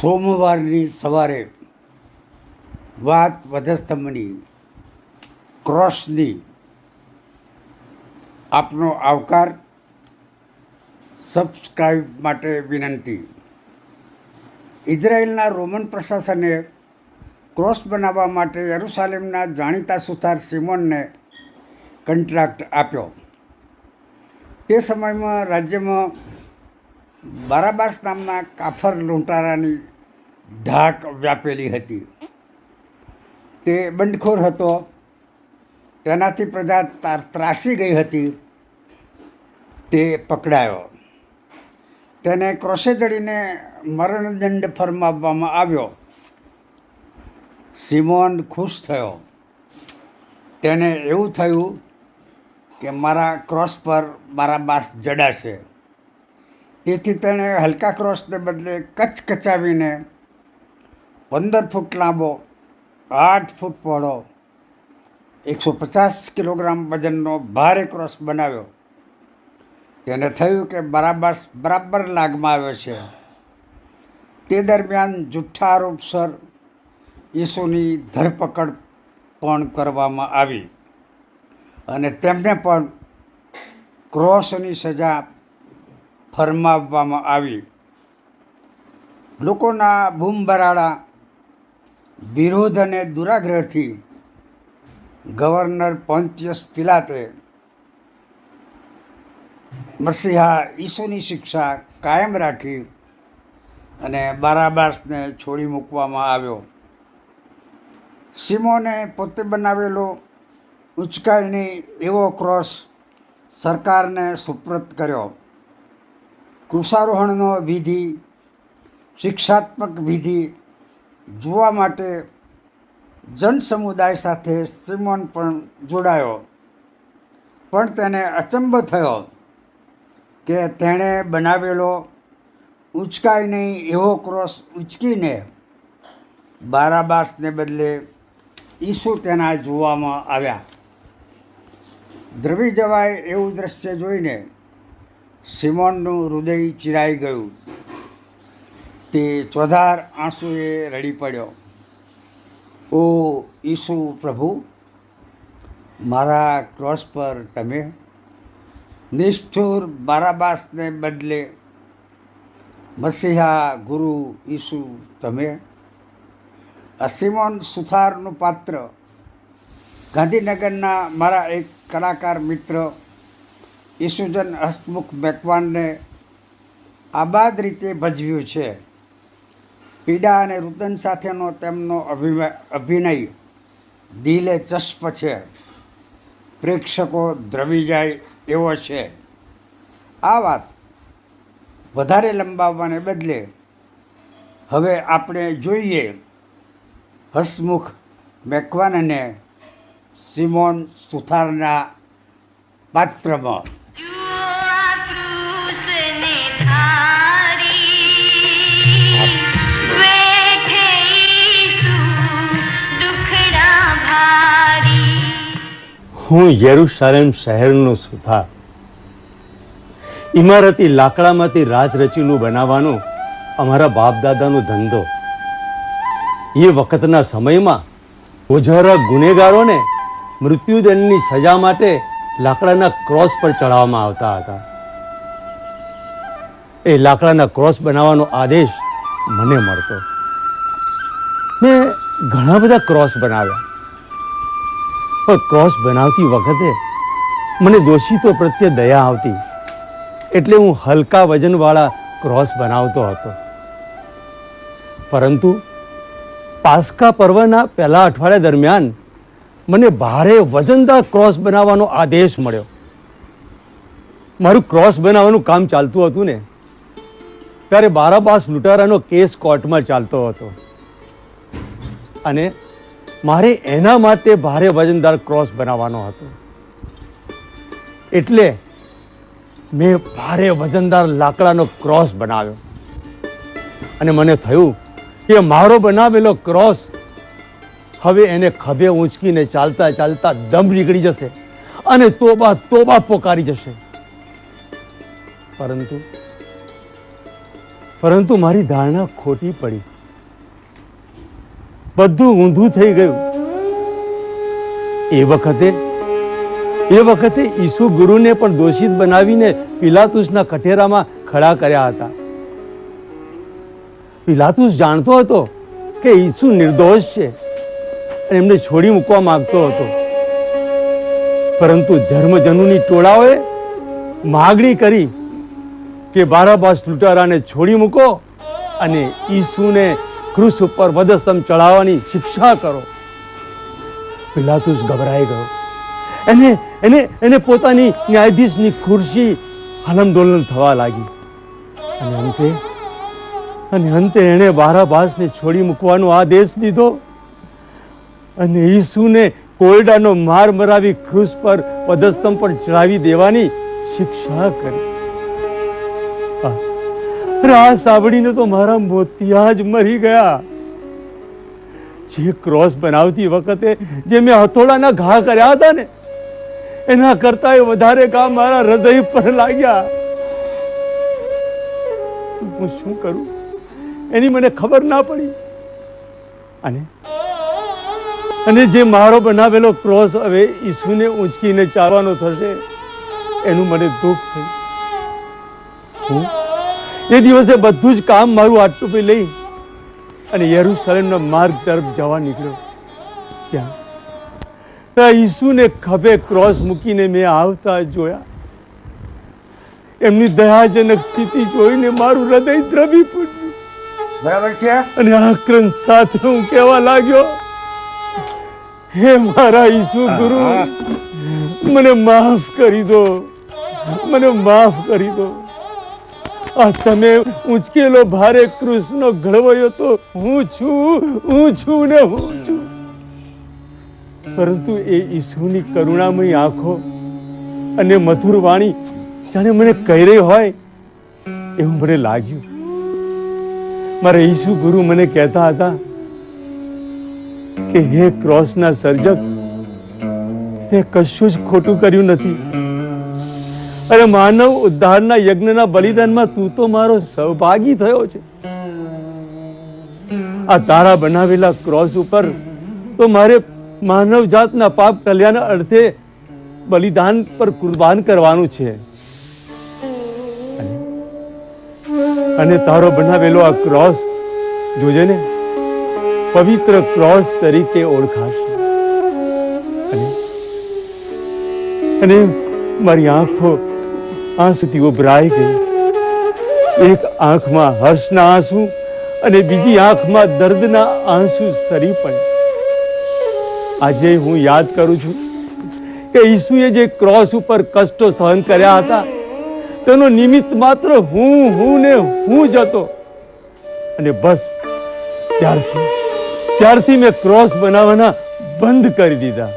સોમવારની સવારે વાત વધસ્તંભની ક્રોસની આપનો આવકાર. સબસ્ક્રાઇબ માટે વિનંતી. ઇઝરાયેલના રોમન પ્રશાસને ક્રોસ બનાવવા માટે યરુશાલેમના જાણીતા સુથાર સિમોનને કોન્ટ્રાક્ટ આપ્યો. તે સમયમાં રાજ્યમાં બારાબાસ નામના કાફર લૂંટારાની ધાક વ્યાપેલી હતી. તે બંડખોર હતો. તેનાથી પ્રજા ત્રાસી ગઈ હતી. તે પકડાયો. તેને ક્રોસે ચડીને મરણદંડ ફરમાવવામાં આવ્યો. સિમોન ખુશ થયો. તેને એવું થયું કે મારા ક્રોસ પર બારાબાસ જડાશે. તેથી તેણે હલકા ક્રોસને બદલે કચકચાવીને 15 ફૂટ લાંબો, 8 ફૂટ પહોળો, 150 કિલોગ્રામ વજનનો ભારે ક્રોસ બનાવ્યો. તેને થયું કે બારાબાસ બરાબર લાગમાં આવ્યો છે. તે દરમિયાન જુઠ્ઠા આરોપસર ઈસુની ધરપકડ પણ કરવામાં આવી અને તેમને પણ ક્રોસની સજા ફરમાવવામાં આવી. લોકોના બૂમબરાડા, વિરોધ અને દુરાગ્રહથી ગવર્નર પોન્ટિયસ પિલાતે મસીહા ઈસુની શિક્ષા કાયમ રાખી અને બારાબાસને છોડી મૂકવામાં આવ્યો. સિમોને પોતે બનાવેલો ઉંચકાઈ નહીં એવો ક્રોસ સરકારને સુપ્રત કર્યો. કૃષારોહણનો વિધિ, શિક્ષાત્મક વિધિ જોવા માટે જનસમુદાય સાથે સિમોન પણ જોડાયો. પણ તેને અચંબો થયો કે તેણે બનાવેલો ઉંચકાઈ નહીં એવો ક્રોસ ઉંચકીને બારાબાસને બદલે ઈસુ તેના જોવામાં આવ્યા. દ્રવી જવાય એવું દ્રશ્ય જોઈને સિમોનનું હૃદય ચિરાઈ ગયું. તે ચોધાર આંસુએ રડી પડ્યો. ઓ ઈસુ પ્રભુ, મારા ક્રોસ પર તમે નિષ્ઠુર બારાબાસને બદલે મસીહા ગુરુ ઈસુ તમે. આ સિમોન સુથારનું પાત્ર ગાંધીનગરના મારા એક કલાકાર મિત્ર ઈસુજન હસમુખ મેકવાનને આબાદ રીતે ભજવ્યું છે. પીડા અને રુદન સાથેનો તેમનો અભિનય દિલે ચસ્પ છે. પ્રેક્ષકો દ્રવી જાય એવો છે. આ વાત વધારે લંબાવવાને બદલે હવે આપણે જોઈએ હસમુખ મેકવાનને સિમોન સુથારના પાત્રમાં. હું યરુશાલેમ શહેરનો સુથાર. ઇમારતી લાકડામાંથી રાચરચીલું બનાવવાનો અમારા બાપ દાદાનો ધંધો. એ વખતના સમયમાં ઓઝારા ગુનેગારોને મૃત્યુદંડની સજા માટે લાકડાના ક્રોસ પર ચડાવવામાં આવતા હતા. એ લાકડાના ક્રોસ બનાવવાનો આદેશ મને મળતો. મેં ઘણા બધા ક્રોસ બનાવ્યા, પણ ક્રોસ બનાવતી વખતે મને દોષિતો પ્રત્યે દયા આવતી, એટલે હું હલકા વજનવાળા ક્રોસ બનાવતો હતો. પરંતુ પાસ્કા પર્વના પહેલા અઠવાડિયા દરમિયાન મને ભારે વજનદાર ક્રોસ બનાવવાનો આદેશ મળ્યો. મારું ક્રોસ બનાવવાનું કામ ચાલતું હતું ને ત્યારે બારાબાસ લૂંટારાનો કેસ કોર્ટમાં ચાલતો હતો અને મારે એના માટે ભારે વજનદાર ક્રોસ બનાવવાનો હતો. એટલે મેં ભારે વજનદાર લાકડાનો ક્રોસ બનાવ્યો અને મને થયું કે મારો બનાવેલો ક્રોસ હવે એને ખભે ઊંચકીને ચાલતા ચાલતા દમ નીકળી જશે અને તોબા તોબા પોકારી જશે. પરંતુ મારી ધારણા ખોટી પડી. બધું ઊંધું થઈ ગયું. એ વખતે ઈસુ ગુરુને પણ દોષિત બનાવીને પિલાતુસના કઠેરામાં ખડા કર્યા હતા. પિલાતુસ જાણતો હતો કે ઈસુ નિર્દોષ છે અને એમને છોડી મૂકવા માંગતો હતો, પરંતુ ધર્મજનોની ટોળાઓએ માગણી કરી કે બારાબાસ લૂંટારાને છોડી મૂકો અને ઈસુને ક્રૂસ ઉપર વધસ્તંભ ચડાવવાની શિક્ષા કરો. પિલાતુસ ગભરાઈ ગયો. એને પોતાની ન્યાયાધીશની ખુરશી હલમડોલમ થવા લાગી અને અંતે એણે બારાબાસને છોડી મૂકવાનો આદેશ દીધો અને ઈસુને કોયડાનો માર મરાવી ક્રૂસ પર વધસ્તંભ પર ચડાવી દેવાની શિક્ષા કરી. આ સાંભળીને તો મારા મોતિયા જ મરી ગયા. જે ક્રોસ બનાવતી વખતે જે મેં હથોડાના ઘા કર્યા હતા ને, એના કરતા વધારે ઘા મારા હૃદય પર લાગ્યા. હું શું કરું એની મને ખબર ના પડી. અને જે મારો બનાવેલો ક્રોસ હવે ઈસુને ઊંચકીને ચાલવાનો થશે એનું મને દુઃખ થયું. એ દિવસે બધું જ કામ મારું આટલું લઈ અને યરૂશલેમના માર્ગ તરફ જવા નીકળ્યો. ત્યાં ઈસુને ખભે ક્રોસ મૂકીને મેં આવતા જોયા. એમની દયાજનક સ્થિતિ જોઈને મારું હૃદય દ્રવી પડ્યું. બરાબર છે. અને આક્રંદ સાથે હું કહેવા લાગ્યો, હે મારા ઈસુ ગુરુ, મને માફ કરી દો, મને માફ કરી દો. આ તમે ઊંચકેલો ભારે કૃષ્ણનો ઘડવયો તો હું છું ને હું છું. પરંતુ એ ઈસુની કરુણામય આંખો અને મધુર વાણી જાણે મને કહી રહી હોય એવું મને લાગ્યું. મારા ઈસુ ગુરુ મને કહેતા હતા કે હે ક્રોસના સર્જક, તે કશું જ ખોટું કર્યું નથી અને માનવ ઉદ્ધારના યજ્ઞના બલિદાનમાં તું તો મારો સહભાગી થયો છે. આ તારા બનાવેલા ક્રોસ ઉપર તો મારે માનવ જાતના પાપ કલ્યાણ અર્થે બલિદાન પર કુરબાન કરવાનું છે. અને તારો બનાવેલો આ ક્રોસ જોજે ને પવિત્ર ક્રોસ તરીકે ઓળખાશે. અને મારી આંખો આંસુથી ઉભરાઈ ગઈ. એક આંખમાં હર્ષના આંસુ અને બીજી આંખમાં દર્દના આંસુ સરી પડ્યા. આજે હું યાદ કરું છું કે ઈસુએ જે ક્રોસ ઉપર કષ્ટો સહન કર્યા હતા તેનો નિમિત્ત માત્ર હું જ હતો. અને બસ ત્યારથી મેં ક્રોસ બનાવવાના બંધ કરી દીધા.